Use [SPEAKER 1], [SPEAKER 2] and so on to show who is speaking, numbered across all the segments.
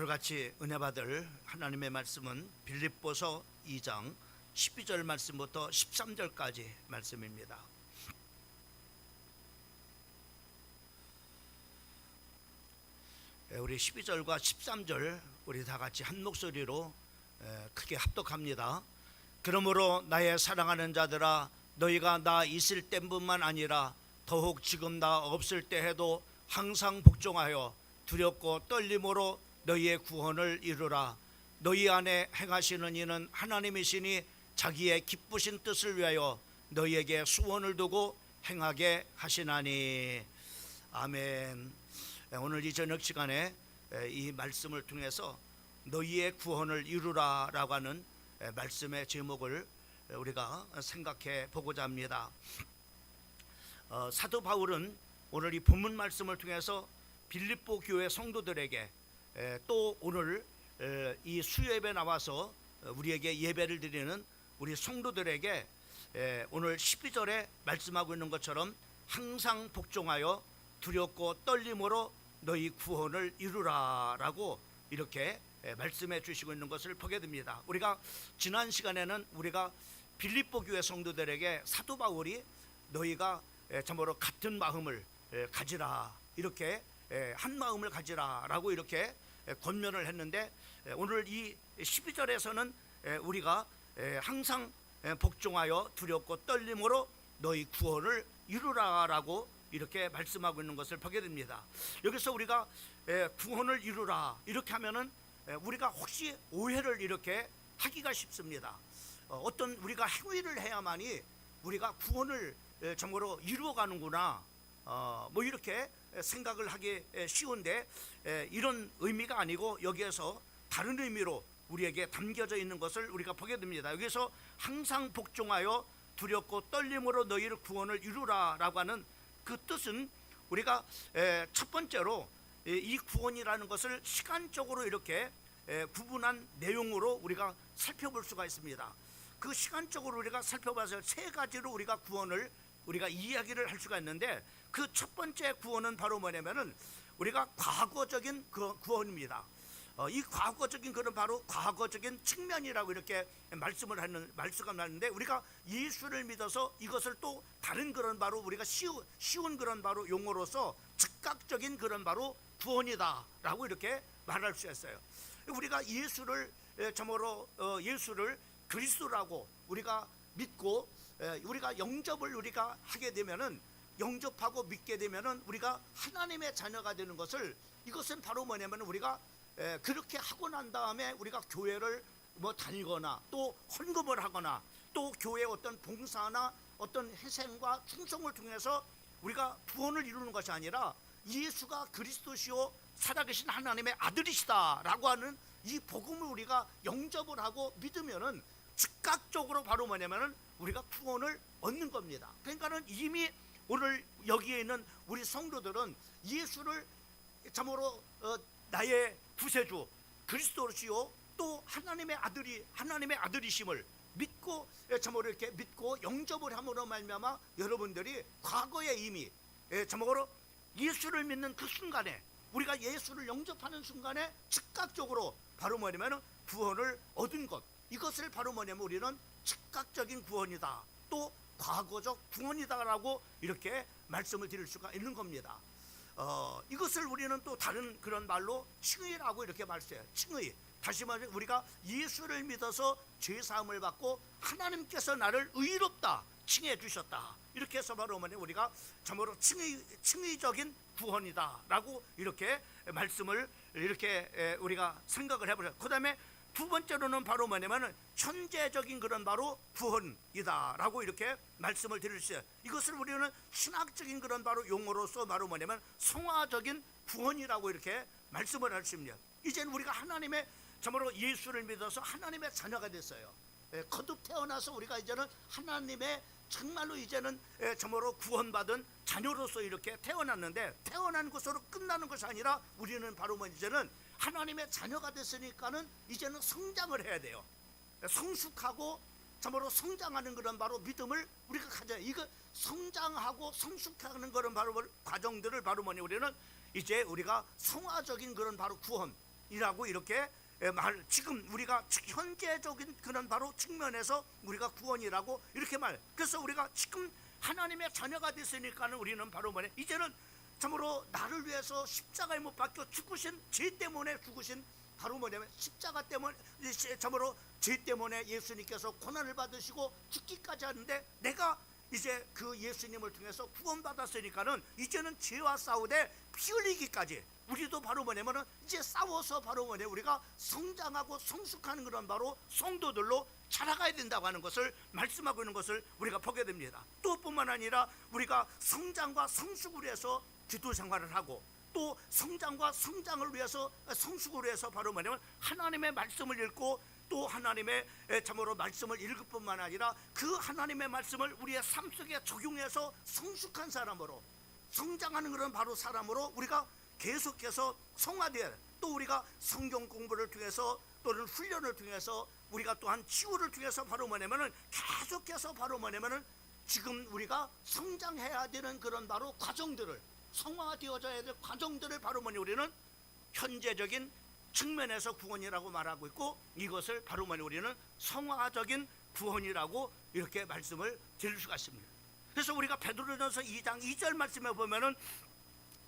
[SPEAKER 1] 오늘 같이 은혜 받을 하나님의 말씀은 빌립보서 2장 12절 말씀부터 13절까지 말씀입니다. 우리 12절과 13절 우리 다 같이 한 목소리로 크게 합독합니다. 그러므로 나의 사랑하는 자들아, 너희가 나 있을 때뿐만 아니라 더욱 지금 나 없을 때 해도 항상 복종하여 두렵고 떨림으로 너희의 구원을 이루라. 너희 안에 행하시는 이는 하나님이시니 자기의 기쁘신 뜻을 위하여 너희에게 소원을 두고 행하게 하시나니. 아멘. 오늘 이 저녁 시간에 이 말씀을 통해서 너희의 구원을 이루라라고 하는 말씀의 제목을 우리가 생각해 보고자 합니다. 사도 바울은 오늘 이 본문 말씀을 통해서 빌립보 교회 성도들에게 또 오늘 이 수요예배 나와서 우리에게 예배를 드리는 우리 성도들에게 오늘 12절에 말씀하고 있는 것처럼 항상 복종하여 두렵고 떨림으로 너희 구원을 이루라라고 이렇게 말씀해 주시고 있는 것을 보게 됩니다. 우리가 지난 시간에는 우리가 빌립보 교회 성도들에게 사도 바울이 너희가 참으로 같은 마음을 가지라, 이렇게 한 마음을 가지라라고 이렇게 권면을 했는데, 오늘 이 12절에서는 우리가 항상 복종하여 두렵고 떨림으로 너희 구원을 이루라라고 이렇게 말씀하고 있는 것을 보게 됩니다. 여기서 우리가 구원을 이루라 이렇게 하면은 우리가 혹시 오해를 이렇게 하기가 쉽습니다. 어떤 우리가 행위를 해야만이 우리가 구원을 정말로 이루어가는구나, 뭐 이렇게 생각을 하기 쉬운데 이런 의미가 아니고 여기에서 다른 의미로 우리에게 담겨져 있는 것을 우리가 보게 됩니다. 여기서 항상 복종하여 두렵고 떨림으로 너희를 구원을 이루라라고 하는 그 뜻은 우리가 첫 번째로 이 구원이라는 것을 시간적으로 이렇게 구분한 내용으로 우리가 살펴볼 수가 있습니다. 그 시간적으로 우리가 살펴봐서 세 가지로 우리가 구원을 우리가 이야기를 할 수가 있는데, 그 첫 번째 구원은 바로 뭐냐면은 우리가 과거적인 구원입니다. 이 과거적인 것은 바로 과거적인 측면이라고 이렇게 말씀을 하는데, 우리가 예수를 믿어서 이것을 또 다른 그런 바로 우리가 쉬운 그런 바로 용어로서 즉각적인 그런 바로 구원이다라고 이렇게 말할 수 있어요. 우리가 예수를 참으로 예수를 그리스도라고 우리가 믿고 우리가 영접을 우리가 하게 되면은, 영접하고 믿게 되면은 우리가 하나님의 자녀가 되는 것을, 이것은 바로 뭐냐면 우리가 그렇게 하고 난 다음에 우리가 교회를 뭐 다니거나 또 헌금을 하거나 또 교회의 어떤 봉사나 어떤 희생과 충성을 통해서 우리가 구원을 이루는 것이 아니라 예수가 그리스도시요 살아계신 하나님의 아들이시다라고 하는 이 복음을 우리가 영접을 하고 믿으면은 즉각적으로 바로 뭐냐면은 우리가 구원을 얻는 겁니다. 그러니까는 이미 오늘 여기에 있는 우리 성도들은 예수를 참으로 나의 구세주 그리스도시요 또 하나님의 아들이심을 믿고 참으로 이렇게 믿고 영접을 함으로 말미암아 여러분들이 과거에 이미 참으로 예수를 믿는 그 순간에, 우리가 예수를 영접하는 순간에 즉각적으로 바로 뭐냐면 구원을 얻은 것, 이것을 바로 뭐냐면 우리는 즉각적인 구원이다, 또 과거적 구원이다라고 이렇게 말씀을 드릴 수가 있는 겁니다. 이것을 우리는 또 다른 그런 말로 칭의라고 이렇게 말해요. 칭의. 다시 말해 우리가 예수를 믿어서 죄사함을 받고 하나님께서 나를 의롭다 칭해 주셨다, 이렇게 해서 바로 우리가 참으로 칭의적인 구원이다라고 이렇게 말씀을 이렇게 우리가 생각을 해보죠. 그 다음에 두 번째로는 바로 뭐냐면 현재적인 그런 바로 구원이다라고 이렇게 말씀을 드릴 수 있어요. 이것을 우리는 신학적인 그런 바로 용어로서 바로 뭐냐면 성화적인 구원이라고 이렇게 말씀을 할 수 있습니다. 이제는 우리가 하나님의 참으로 예수를 믿어서 하나님의 자녀가 됐어요. 거듭 태어나서 우리가 이제는 하나님의 정말로 이제는 참으로 구원받은 자녀로서 이렇게 태어났는데, 태어난 것으로 끝나는 것이 아니라 우리는 바로 이제는 하나님의 자녀가 됐으니까는 이제는 성장을 해야 돼요. 성숙하고 참으로 성장하는 그런 바로 믿음을 우리가 가져야, 이거 성장하고 성숙하는 그런 바로 과정들을 바로 우리는 이제 우리가 성화적인 그런 바로 구원, 구원이라고 이렇게 지금 우리가 현재적인 그런 바로 측면에서 우리가 구원이라고 이렇게 그래서 우리가 지금 하나님의 자녀가 됐으니까는 우리는 바로 이제는 참으로 나를 위해서 십자가에 못 박혀 죽으신, 죄 때문에 죽으신, 바로 십자가 때문에, 참으로 죄 때문에 예수님께서 고난을 받으시고 죽기까지 하는데, 내가 이제 그 예수님을 통해서 구원받았으니까는 이제는 죄와 싸우되 피 흘리기까지 우리도 바로 이제 싸워서 바로 우리가 성장하고 성숙하는 그런 바로 성도들로 자라가야 된다고 하는 것을 말씀하고 있는 것을 우리가 보게 됩니다. 또 뿐만 아니라 우리가 성장과 성숙을 위해서 기도 생활을 하고, 또 성장과 성장을 위해서, 성숙을 위해서 바로 하나님의 말씀을 읽고, 또 하나님의 참으로 말씀을 읽을 뿐만 아니라 그 하나님의 말씀을 우리의 삶 속에 적용해서 성숙한 사람으로, 성장하는 그런 바로 사람으로 우리가 계속해서 성화되어, 또 우리가 성경 공부를 통해서 또는 훈련을 통해서 우리가 또한 치유를 통해서 바로 계속해서 바로 지금 우리가 성장해야 되는 그런 바로 과정들을, 성화되어져야 될 과정들을 바로 우리는 현재적인 측면에서 구원이라고 말하고 있고, 이것을 바로 우리는 성화적인 구원이라고 이렇게 말씀을 드릴 수가 있습니다. 그래서 우리가 베드로전서 2장 2절 말씀에 보면은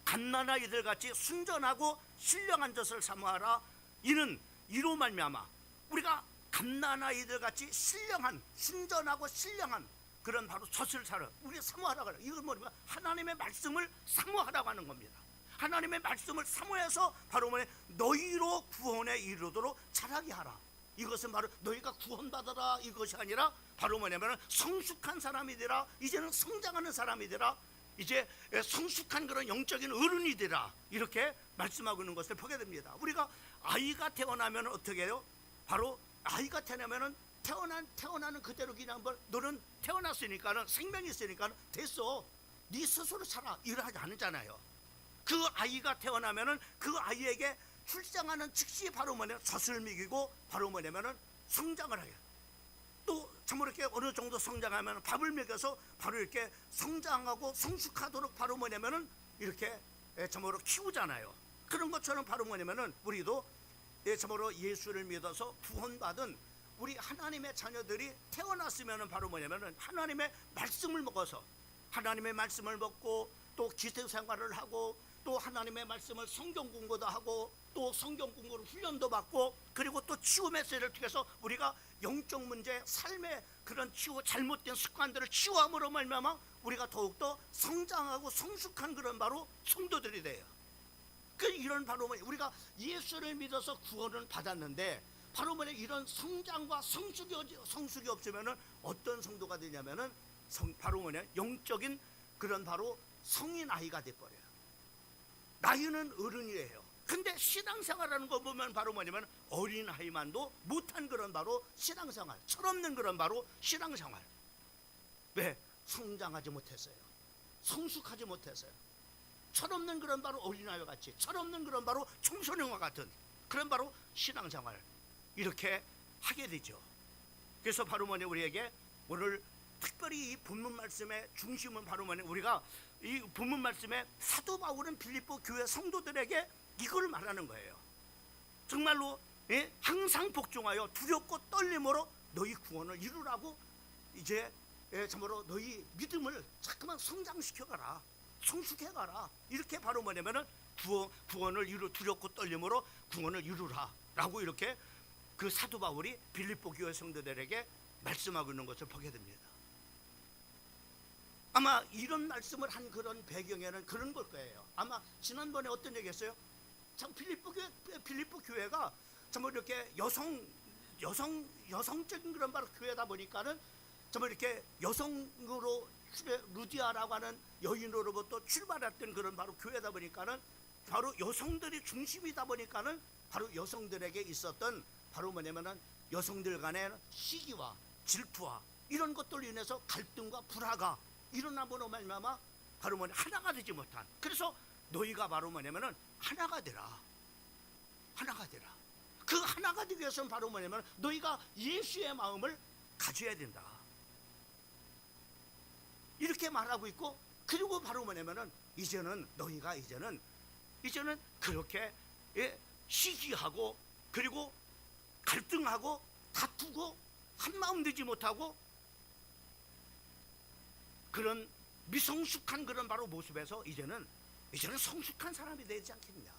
[SPEAKER 1] 갓난아 이들같이 순전하고 신령한 젖을 사모하라. 이는 이로 말미암아 우리가 갓난아 이들같이 신령한, 순전하고 신령한 그런 바로 젖을 사라. 우리가 사모하라고 하라. 이건 뭐냐? 하나님의 말씀을 사모하라고 하는 겁니다. 하나님의 말씀을 사모해서 바로 너희로 구원에 이르도록 자라게 하라. 이것은 바로 너희가 구원받아라 이것이 아니라 바로 성숙한 사람이 되라. 이제는 성장하는 사람이 되라. 이제 성숙한 그런 영적인 어른이 되라. 이렇게 말씀하고 있는 것을 보게 됩니다. 우리가 아이가 태어나면 어떻게 해요? 바로 아이가 태어나면은 태어나는 그대로 그냥 너는 태어났으니까는, 생명이 있으니까는 됐어, 네 스스로 살아, 이러하지 않잖아요. 그 아이가 태어나면은 그 아이에게 출생하는 즉시 바로 젖을 먹이고 바로 성장을 하게, 또 참으로 이렇게 어느 정도 성장하면 밥을 먹여서 바로 이렇게 성장하고 성숙하도록 바로 이렇게 참으로 키우잖아요. 그런 것처럼 바로 우리도 참으로 예수를 믿어서 구원받은 우리 하나님의 자녀들이 태어났으면 바로 하나님의 말씀을 먹어서, 하나님의 말씀을 먹고, 또 기도 생활을 하고, 또 하나님의 말씀을 성경 공부도 하고, 또 성경 공부를 훈련도 받고, 그리고 또 치유 메시지를 통해서 우리가 영적 문제, 삶의 그런 치유, 잘못된 습관들을 치유함으로 말미암아 우리가 더욱더 성장하고 성숙한 그런 바로 성도들이 돼요. 이런 바로 우리가 예수를 믿어서 구원을 받았는데, 바로 이런 성장과 성숙이 없으면은 어떤 성도가 되냐면은 바로 영적인 그런 바로 성인 아이가 돼버려요. 나이는 어른이에요. 근데 신앙생활하는 거 보면 바로 어린 아이만도 못한 그런 바로 신앙생활, 철없는 그런 바로 신앙생활. 왜? 성장하지 못했어요. 성숙하지 못했어요. 철없는 그런 바로 어린아이와 같이, 철없는 그런 바로 청소년과 같은 그런 바로 신앙생활 이렇게 하게 되죠. 그래서 바로 우리에게 오늘 특별히 이 본문 말씀의 중심은 바로 우리가 이 본문 말씀에 사도 바울은 빌립보 교회 성도들에게 이걸 말하는 거예요. 정말로 항상 복종하여 두렵고 떨림으로 너희 구원을 이루라고, 이제 참으로 너희 믿음을 자꾸만 성장시켜가라, 성숙해가라. 이렇게 바로 구원을 두렵고 떨림으로 구원을 이루라 라고 이렇게 그 사도 바울이 빌립보 교회 성도들에게 말씀하고 있는 것을 보게 됩니다. 아마 이런 말씀을 한 그런 배경에는 그런 걸 거예요. 아마 지난번에 어떤 얘기 했어요? 참 빌립보 교회가 참 이렇게 여성적인 그런 바로 교회다 보니까는 참 이렇게 여성으로 루디아라고 하는 여인으로부터 출발했던 그런 바로 교회다 보니까는 바로 여성들이 중심이다 보니까는 바로 여성들에게 있었던 바로 여성들 간의 시기와 질투와 이런 것들로 인해서 갈등과 불화가 일어나므로 말미암아 바로 하나가 되지 못한, 그래서 너희가 바로 하나가 되라, 하나가 되라. 그 하나가 되기 위해서는 바로 너희가 예수의 마음을 가져야 된다, 이렇게 말하고 있고, 그리고 바로 이제는 너희가 이제는 그렇게 시기하고 그리고 갈등하고 다투고 한마음 되지 못하고 그런 미성숙한 그런 바로 모습에서 이제는 성숙한 사람이 되지 않겠냐.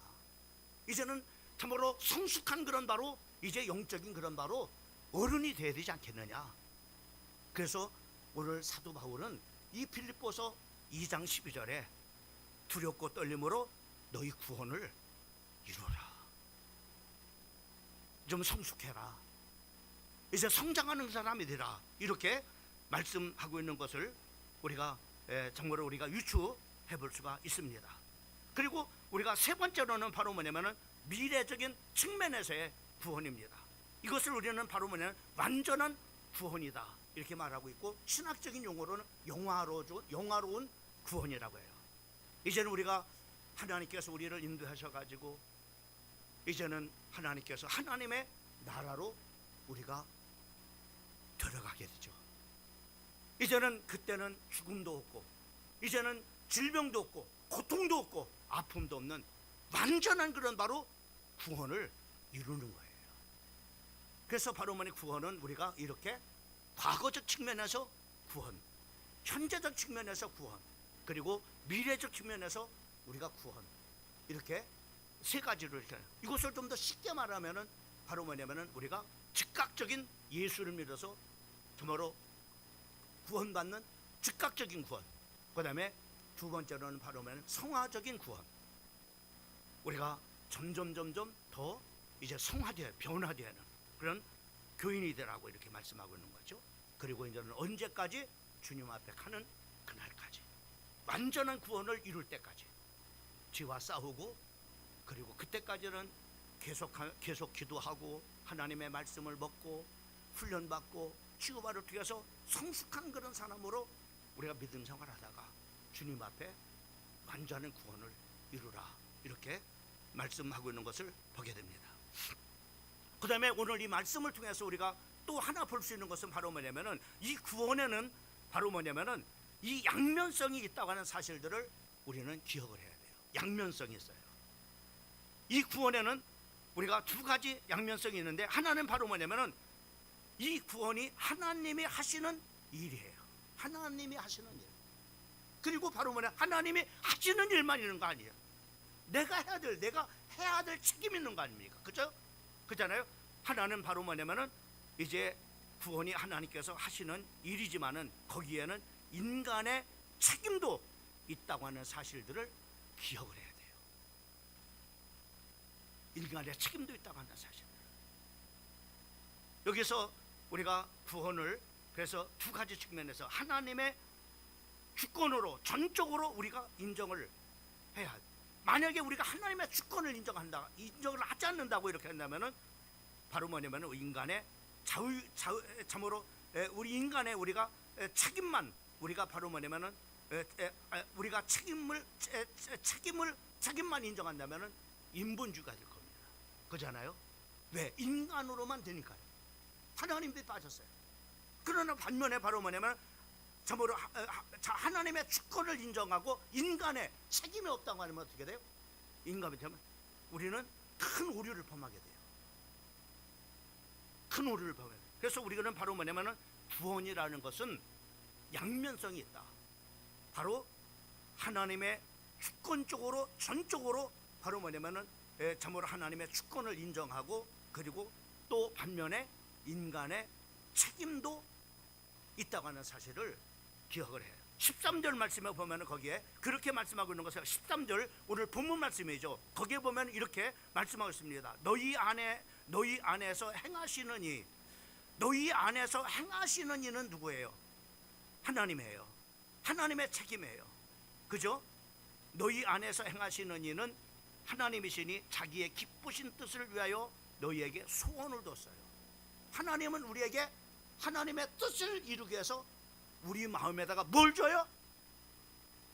[SPEAKER 1] 이제는 참으로 성숙한 그런 바로 이제 영적인 그런 바로 어른이 되어야 되지 않겠느냐. 그래서 오늘 사도 바울은 이 빌립보서 2장 12절에 두렵고 떨림으로 너희 구원을 이루라. 좀 성숙해라. 이제 성장하는 사람이 되라. 이렇게 말씀하고 있는 것을 우리가 정말로 우리가 유추해 볼 수가 있습니다. 그리고 우리가 세 번째로는 바로 뭐냐면은 미래적인 측면에서의 구원입니다. 이것을 우리는 바로 뭐냐면 완전한 구원이다 이렇게 말하고 있고, 신학적인 용어로는 영화로운 구원이라고 해요. 이제는 우리가 하나님께서 우리를 인도하셔가지고 이제는 하나님께서 하나님의 나라로 우리가 들어가게 되죠. 이제는 그때는 죽음도 없고 이제는 질병도 없고 고통도 없고 아픔도 없는 완전한 그런 바로 구원을 이루는 거예요. 그래서 바로 뭐니 구원은 우리가 이렇게 과거적 측면에서 구원, 현재적 측면에서 구원, 그리고 미래적 측면에서 우리가 구원, 이렇게 세 가지를 이렇게, 이것을 좀 더 쉽게 말하면은 바로 뭐냐면은 우리가 즉각적인 예수를 믿어서 정말로 구원받는 즉각적인 구원, 그 다음에 두 번째로는 바로 뭐냐면 성화적인 구원. 우리가 점점 더 이제 성화되어 변화되는 그런 교인이 되라고 이렇게 말씀하고 있는 거죠. 그리고 이제는 언제까지? 주님 앞에 가는 그날까지, 완전한 구원을 이룰 때까지 죄와 싸우고, 그리고 그때까지는 계속 기도하고 하나님의 말씀을 먹고 훈련받고 치유바를 통해서 성숙한 그런 사람으로 우리가 믿음 생활하다가 주님 앞에 완전한 구원을 이루라 이렇게 말씀하고 있는 것을 보게 됩니다. 그 다음에 오늘 이 말씀을 통해서 우리가 또 하나 볼 수 있는 것은 바로 뭐냐면은 이 구원에는 바로 뭐냐면은 이 양면성이 있다고 하는 사실들을 우리는 기억을 해야 돼요. 양면성이 있어요. 이 구원에는 우리가 두 가지 양면성이 있는데, 하나는 바로 뭐냐면은 이 구원이 하나님이 하시는 일이에요. 하나님이 하시는 일. 그리고 바로 뭐냐, 하나님이 하시는 일만 있는 거 아니에요. 내가 해야 될 책임이 있는 거 아닙니까? 그죠? 그잖아요. 하나는 바로 뭐냐면은 이제 구원이 하나님께서 하시는 일이지만은 거기에는 인간의 책임도 있다고 하는 사실들을 기억을 해야 돼요. 인간의 책임도 있다고 하는 사실. 여기서 우리가 구원을 그래서 두 가지 측면에서 하나님의 주권으로 전적으로 우리가 인정을 해야 돼. 만약에 우리가 하나님의 주권을 인정을 하지 않는다고 이렇게 한다면은 바로 뭐냐면은 인간의 참으로 우리 인간의 우리가 책임만 우리가 바로 뭐냐면은 우리가 책임만 인정한다면은 인본주의가 될 겁니다. 그렇잖아요? 왜? 인간으로만 되니까요. 하나님도 빠졌어요. 그러나 반면에 바로 뭐냐면 참으로 하나님의 주권을 인정하고 인간의 책임이 없다고 하면 어떻게 돼요? 인간이 되면 우리는 큰 오류를 범하게 돼요. 큰 오류를 범해요. 그래서 우리는 바로 뭐냐면은 구원이라는 것은 양면성이 있다. 바로 하나님의 주권적으로 전적으로 바로 뭐냐면은 참으로 하나님의 주권을 인정하고, 그리고 또 반면에 인간의 책임도 있다고 하는 사실을 기억을 해요. 13절 말씀에 보면 거기에 그렇게 말씀하고 있는 것은 13절 오늘 본문 말씀이죠. 거기에 보면 이렇게 말씀하고 있습니다. 너희 안에서 행하시는 이, 너희 안에서 행하시는 이는 누구예요? 하나님이에요. 하나님의 책임이에요. 그죠? 너희 안에서 행하시는 이는 하나님이시니 자기의 기쁘신 뜻을 위하여 너희에게 소원을 뒀어요. 하나님은 우리에게 하나님의 뜻을 이루기 위해서 우리 마음에다가 뭘 줘요?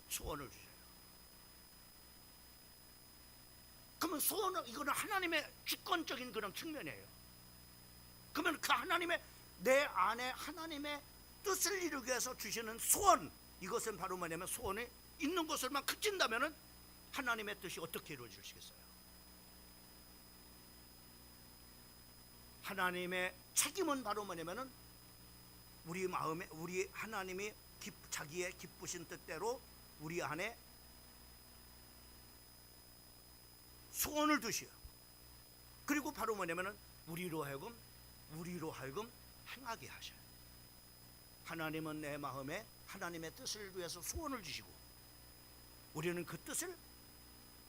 [SPEAKER 1] 소원을 주셔요. 그러면 소원은 이거는 하나님의 주권적인 그런 측면이에요. 그러면 그 하나님의 내 안에 하나님의 뜻을 이루기 위해서 주시는 소원, 이것은 바로 뭐냐면 소원이 있는 것을만 그친다면은 하나님의 뜻이 어떻게 이루어지시겠어요? 하나님의 책임은 바로 뭐냐면은 우리 마음에 우리 하나님이 자기의 기쁘신 뜻대로 우리 안에 소원을 두시오. 그리고 바로 뭐냐면은 우리로 하여금 행하게 하셔요. 하나님은 내 마음에 하나님의 뜻을 위해서 소원을 주시고 우리는 그 뜻을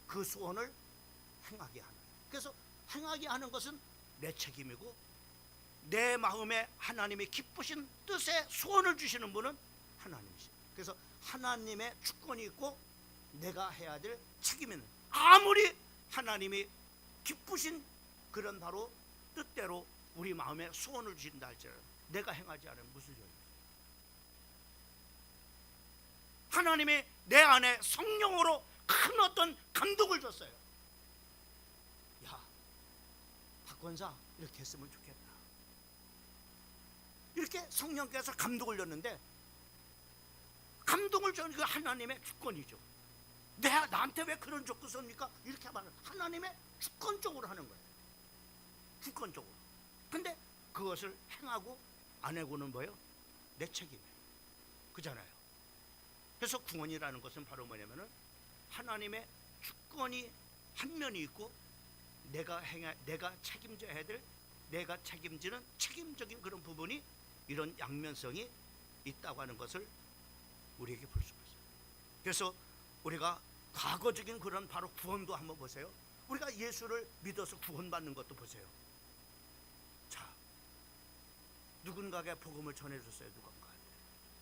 [SPEAKER 1] 그 소원을 행하게 하는. 그래서 행하게 하는 것은 내 책임이고 내 마음에 하나님이 기쁘신 뜻에 소원을 주시는 분은 하나님이시죠. 그래서 하나님의 주권이 있고 내가 해야 될 책임이 있는, 아무리 하나님이 기쁘신 그런 바로 뜻대로 우리 마음에 소원을 주신다 할지라도 내가 행하지 않으면 무슨 소용이에요? 하나님이 내 안에 성령으로 큰 어떤 감동을 줬어요. 야, 박권사 이렇게 했으면 좋겠다. 이렇게 성령께서 감동을 줬는데, 감동을 주는 그 하나님의 주권이죠. 나한테 왜 그런 조건 씁니까? 이렇게 하면 하나님의 주권적으로 하는 거예요. 주권적으로. 근데 그것을 행하고 안 하고는 뭐예요? 내 책임이에요. 그잖아요. 그래서 구원이라는 것은 바로 뭐냐면은 하나님의 주권이 한 면이 있고 내가 책임져야 될, 내가 책임지는 책임적인 그런 부분이, 이런 양면성이 있다고 하는 것을 우리에게 볼 수가 있어요. 그래서 우리가 과거적인 그런 바로 구원도 한번 보세요. 우리가 예수를 믿어서 구원받는 것도 보세요. 자, 누군가에게 복음을 전해줬어요. 누군가한테.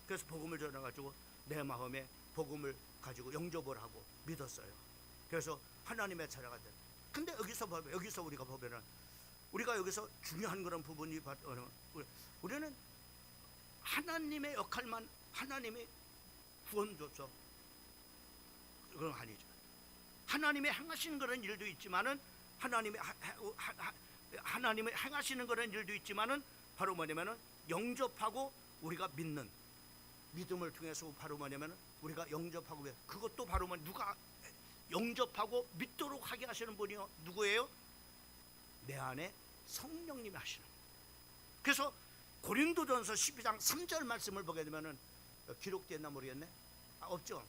[SPEAKER 1] 그래서 복음을 전해가지고 내 마음에 복음을 가지고 영접을 하고 믿었어요. 그래서 하나님의 자녀가 된. 근데 여기서 우리가 보면은, 우리가 여기서 중요한 그런 부분이 우리는 하나님의 역할만, 하나님이 구원 줬어, 그건 아니죠. 하나님이 행하시는 그런 일도 있지만은 하나님이 행하시는 그런 일도 있지만은 바로 뭐냐면은 영접하고 우리가 믿는 믿음을 통해서 바로 뭐냐면은 우리가 영접하고, 그것도 바로 누가 영접하고 믿도록 하게 하시는 분이 누구예요? 내 안에 성령님이 하시는 거예요. 그래서 고린도전서 12장 3절 말씀을 보게 되면은, 기록됐나 모르겠네. 없죠.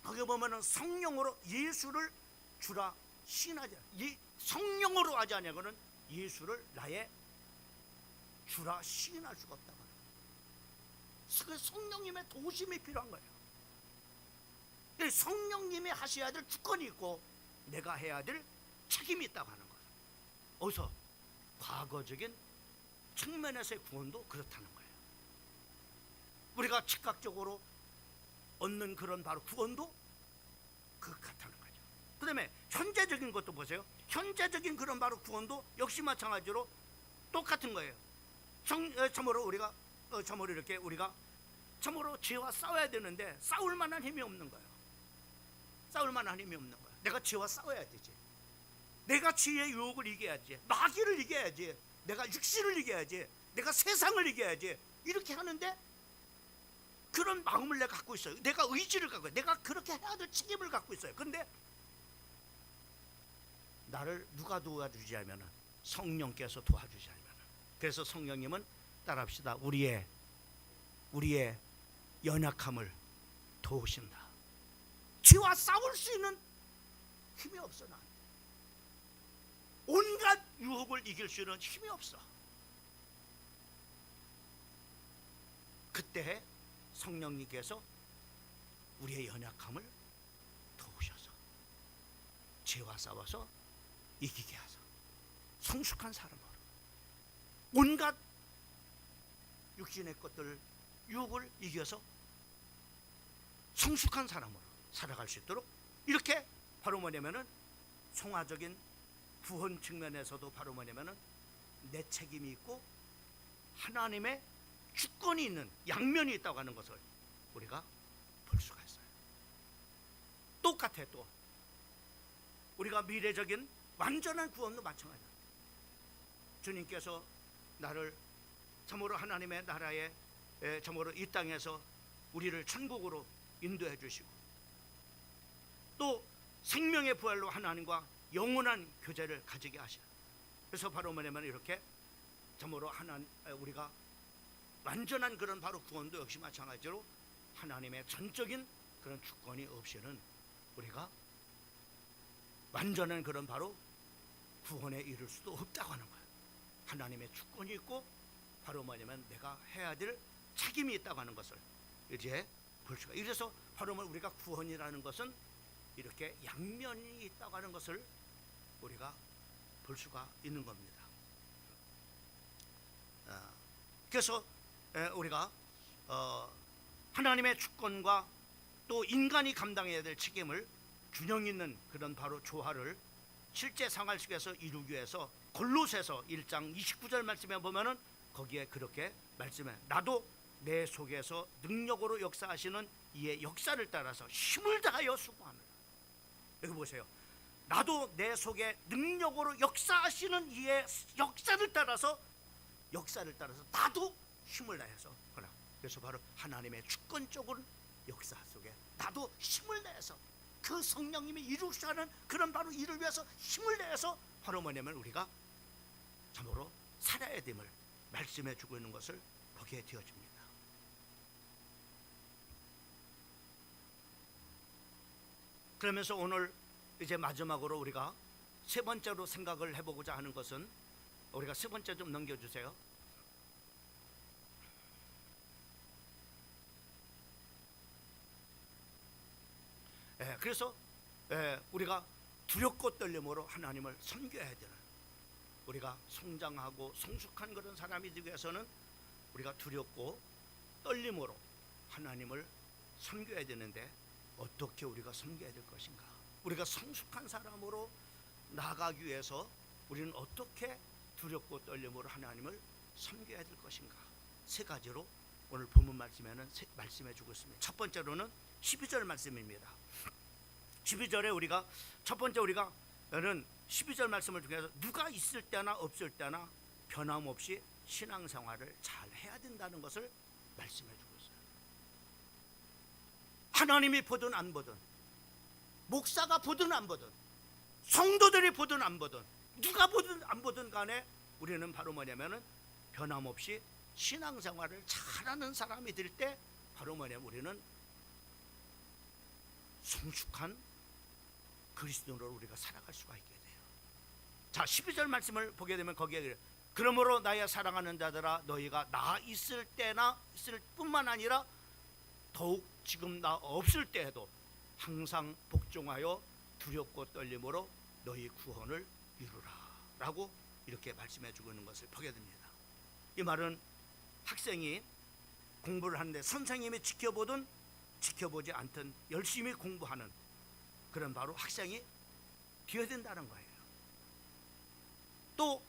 [SPEAKER 1] 거기 보면은 성령으로 예수를 주라 시인하지, 성령으로 하지 않냐고는 예수를 나의 주라 시인할 수가 없다고 하는 거예요. 그 성령님의 도심이 필요한 거예요. 성령님이 하셔야 될 주권이 있고 내가 해야 될 책임이 있다고 하는 거예요. 어디서? 과거적인 측면에서의 구원도 그렇다는 거예요. 우리가 즉각적으로 얻는 그런 바로 구원도 같다는 거죠. 그 다음에 현재적인 것도 보세요. 현재적인 그런 바로 구원도 역시 마찬가지로 똑같은 거예요. 참으로 우리가 참으로 죄와 싸워야 되는데 싸울 만한 힘이 없는 거예요. 싸울 만한 힘이 없는 거예요. 내가 죄와 싸워야 되지. 내가 죄의 유혹을 이겨야지. 마귀를 이겨야지. 내가 육신을 이겨야지. 내가 세상을 이겨야지. 이렇게 하는데 그런 마음을 내가 갖고 있어요. 내가 의지를 갖고 있어요. 내가 그렇게 해야 될 책임을 갖고 있어요. 근데 나를 누가 도와주지 하면은 성령께서 도와주지 하면은. 그래서 성령님은 따라합시다. 우리의 연약함을 도우신다. 죄와 싸울 수 있는 힘이 없어. 나한테 온갖 유혹을 이길 수 있는 힘이 없어. 그때 성령님께서 우리의 연약함을 도우셔서 죄와 싸워서 이기게 하사 성숙한 사람으로, 온갖 육신의 것들 유혹을 이겨서 성숙한 사람으로 살아갈 수 있도록, 이렇게 바로 뭐냐면은 성화적인 구원 측면에서도 바로 뭐냐면은 내 책임이 있고 하나님의 주권이 있는 양면이 있다고 하는 것을 우리가 볼 수가 있어요. 똑같아. 또 우리가 미래적인 완전한 구원도 마찬가지입니다. 주님께서 나를 참으로 하나님의 나라에, 참으로 이 땅에서 우리를 천국으로 인도해 주시고, 또 생명의 부활로 하나님과 영원한 교제를 가지게 하셔. 그래서 바로 뭐냐면 이렇게 참으로 우리가 완전한 그런 바로 구원도 역시 마찬가지로 하나님의 전적인 그런 주권이 없이는 우리가 완전한 그런 바로 구원에 이를 수도 없다고 하는 거예요. 하나님의 주권이 있고 바로 뭐냐면 내가 해야 될 책임이 있다고 하는 것을 이제 볼 수가. 이래서 바로 우리가 구원이라는 것은 이렇게 양면이 있다고 하는 것을 우리가 볼 수가 있는 겁니다. 그래서 우리가 하나님의 주권과 또 인간이 감당해야 될 책임을 균형 있는 그런 바로 조화를 실제 생활 속에서 이루기 위해서 골로새서 1장 29절 말씀에 보면은 거기에 그렇게 말씀해. 나도 내 속에서 능력으로 역사하시는 이의 역사를 따라서 힘을 다하여 수고하노라. 여기 보세요. 나도 내 속에 능력으로 역사하시는 이의 역사를 따라서 나도 힘을 다해서 그러나 그래서 바로 하나님의 주권적인 역사 속에 나도 힘을 내서 그 성령님이 이루시려 하는 그런 바로 일을 위해서 힘을 내서 바로 뭐냐면 우리가 참으로 살아야 됨을 말씀해 주고 있는 것을 보게 되어집니다. 그러면서 오늘 이제 마지막으로 우리가 세 번째로 생각을 해보고자 하는 것은 우리가 세 번째 좀 넘겨주세요. 그래서 우리가 두렵고 떨림으로 하나님을 섬겨야 되는, 우리가 성장하고 성숙한 그런 사람이 되기 위해서는 우리가 두렵고 떨림으로 하나님을 섬겨야 되는데 어떻게 우리가 섬겨야 될 것인가? 우리가 성숙한 사람으로 나아가기 위해서 우리는 어떻게 두렵고 떨림으로 하나님을 섬겨야 될 것인가? 세 가지로 오늘 본문 말씀에는 말씀해 주고 있습니다. 첫 번째로는 12절 말씀입니다. 12절에 우리가 첫 번째 우리가는 12절 말씀을 통해서 누가 있을 때나 없을 때나 변함없이 신앙생활을 잘 해야 된다는 것을 말씀해 주고 있어요. 하나님이 보든 안 보든, 목사가 보든 안 보든, 성도들이 보든 안 보든, 누가 보든 안 보든 간에 우리는 바로 뭐냐면은 변함없이 신앙생활을 잘하는 사람이 될 때 바로 뭐냐면 우리는 성숙한 그리스도로 우리가 살아갈 수가 있게 돼요. 자, 12절 말씀을 보게 되면 거기에 그러므로 나의 사랑하는 자들아 너희가 나 있을 때나 있을 뿐만 아니라 더욱 지금 나 없을 때에도 항상 복종하여 두렵고 떨림으로 너희 구원을 이루라 라고 이렇게 말씀해 주고 있는 것을 보게 됩니다. 이 말은 학생이 공부를 하는데 선생님이 지켜보든 지켜보지 않든 열심히 공부하는 그런 바로 학생이 되어야 된다는 거예요. 또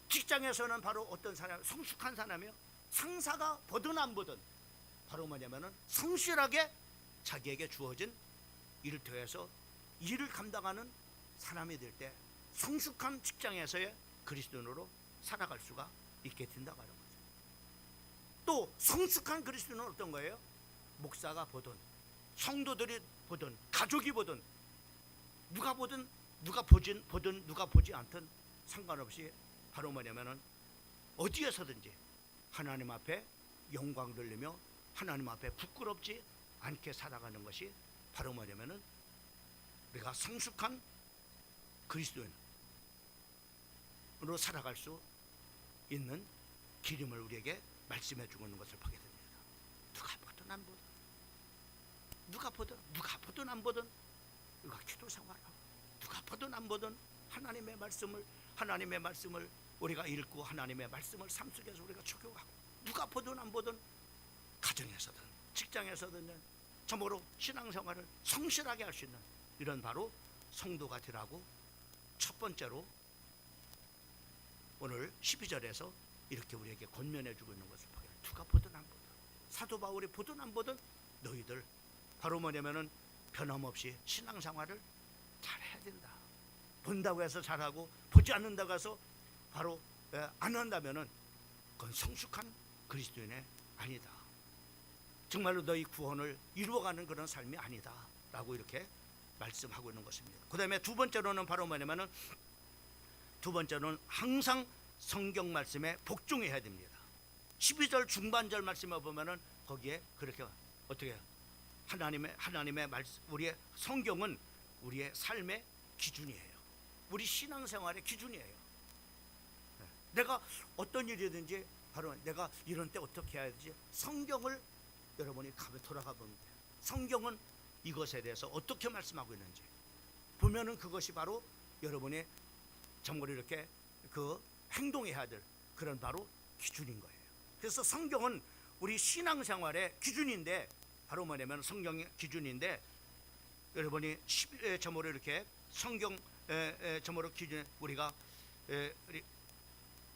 [SPEAKER 1] 직장에서는 바로 어떤 사람, 성숙한 사람이요, 상사가 보든 안 보든 바로 뭐냐면은 성실하게 자기에게 주어진 일을 통해서 일을 감당하는 사람이 될 때 성숙한 직장에서의 그리스도인으로 살아갈 수가 있게 된다고 하는 거죠. 또 성숙한 그리스도인은 어떤 거예요? 목사가 보든 성도들이 보든 가족이 보든 누가 보든 누가 보든 누가 보지 않든 상관없이 바로 뭐냐면은 어디에서든지 하나님 앞에 영광 돌리며 하나님 앞에 부끄럽지 않게 살아가는 것이 바로 뭐냐면은 우리가 성숙한 그리스도인으로 살아갈 수 있는 기름을 우리에게 말씀해 주고 있는 것을 보게 됩니다. 누가 보든 안 보든, 누가 보든 안 보든 우리가 기도 생활하고, 누가 보든 안 보든 하나님의 말씀을 우리가 읽고 하나님의 말씀을 삶 속에서 우리가 적용하고, 누가 보든 안 보든 가정에서든 직장에서든 참으로 신앙생활을 성실하게 할 수 있는 이런 바로 성도가 되라고 첫 번째로 오늘 12절에서 이렇게 우리에게 권면해 주고 있는 것을 보게. 누가 보든 안 보든, 사도 바울이 보든 안 보든 너희들 바로 뭐냐면은 변함없이 신앙생활을 잘해야 된다. 본다고 해서 잘하고 보지 않는다고 해서 바로 안 한다면은 그건 성숙한 그리스도인이 아니다. 정말로 너희 구원을 이루어가는 그런 삶이 아니다 라고 이렇게 말씀하고 있는 것입니다. 그 다음에 두 번째로는 바로 뭐냐면은 두 번째로는 항상 성경 말씀에 복종해야 됩니다. 12절 중반절 말씀에 보면은 거기에 그렇게 어떻게 해요? 하나님의 말씀, 우리의 성경은 우리의 삶의 기준이에요. 우리 신앙생활의 기준이에요. 내가 어떤 일이든지 바로 내가 이런 때 어떻게 해야 되지? 성경을 여러분이 돌아가 보면 돼요. 성경은 이것에 대해서 어떻게 말씀하고 있는지 보면은 그것이 바로 여러분이 정말 이렇게 그 행동해야 될 그런 바로 기준인 거예요. 그래서 성경은 우리 신앙생활의 기준인데 바로 뭐냐면 성경의 기준인데 여러분이 11점으로 이렇게 성경 점으로 우리가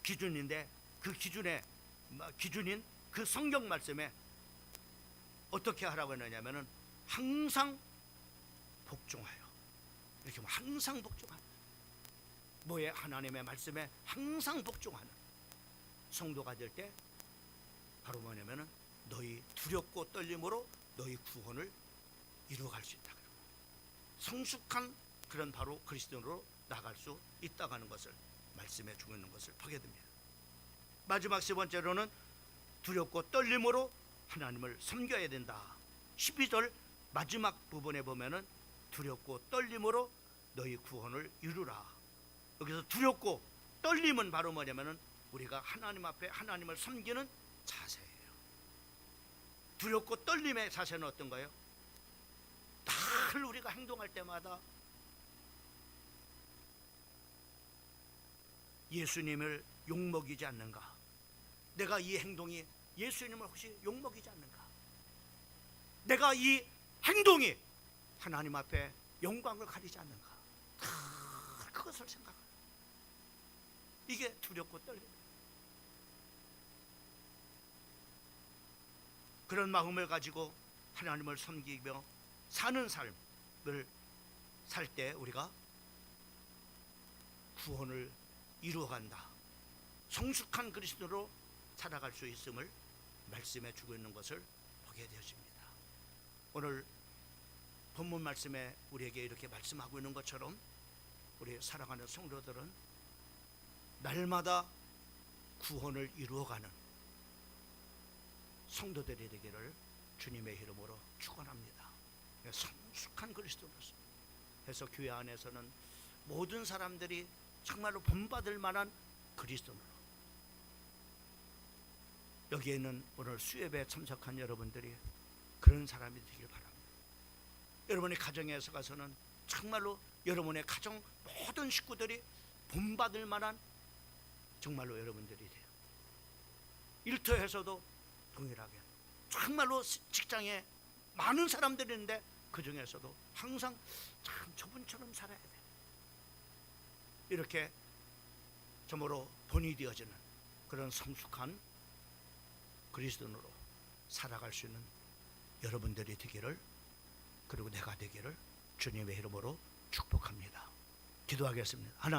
[SPEAKER 1] 기준인데 그 기준인 그 성경 말씀에 어떻게 하라고 했느냐면은 항상 복종하여 이렇게 항상 복종하여 뭐에 하나님의 말씀에 항상 복종하는 성도가 될 때 바로 뭐냐면은 너희 두렵고 떨림으로 너희 구원을 이루어갈 수 있다. 성숙한 그런 바로 그리스도인으로 나갈 수 있다고 하는 것을 말씀해 주고 있는 것을 보게 됩니다. 마지막 세 번째로는 두렵고 떨림으로 하나님을 섬겨야 된다. 12절 마지막 부분에 보면은 두렵고 떨림으로 너희 구원을 이루라. 여기서 두렵고 떨림은 바로 뭐냐면은 우리가 하나님 앞에 하나님을 섬기는 자세예요. 두렵고 떨림의 자세는 어떤가요? 늘 우리가 행동할 때마다 예수님을 욕먹이지 않는가? 내가 이 행동이 예수님을 혹시 욕먹이지 않는가? 내가 이 행동이 하나님 앞에 영광을 가리지 않는가? 그것을 생각해요. 이게 두렵고 떨림. 그런 마음을 가지고 하나님을 섬기며 사는 삶을 살 때 우리가 구원을 이루어간다. 성숙한 그리스도로 살아갈 수 있음을 말씀해 주고 있는 것을 보게 되었습니다. 오늘 본문 말씀에 우리에게 이렇게 말씀하고 있는 것처럼 우리 사랑하는 성도들은 날마다 구원을 이루어가는 성도들이 되기를 주님의 이름으로 축원합니다. 성숙한 그리스도로서 해서 교회 안에서는 모든 사람들이 정말로 본받을 만한 그리스도로 여기에 있는 오늘 수협에 참석한 여러분들이 그런 사람이 되길 바랍니다. 여러분의 가정에서 가서는 정말로 여러분의 가정 모든 식구들이 본받을 만한 정말로 여러분들이 돼요. 일터에서도 동일하게 정말로 직장에 많은 사람들이 있는데 그 중에서도 항상 참 저분처럼 살아야 돼. 이렇게 점으로 본이 되어지는 그런 성숙한 그리스도인으로 살아갈 수 있는 여러분들이 되기를 그리고 내가 되기를 주님의 이름으로 축복합니다. 기도하겠습니다. 하나님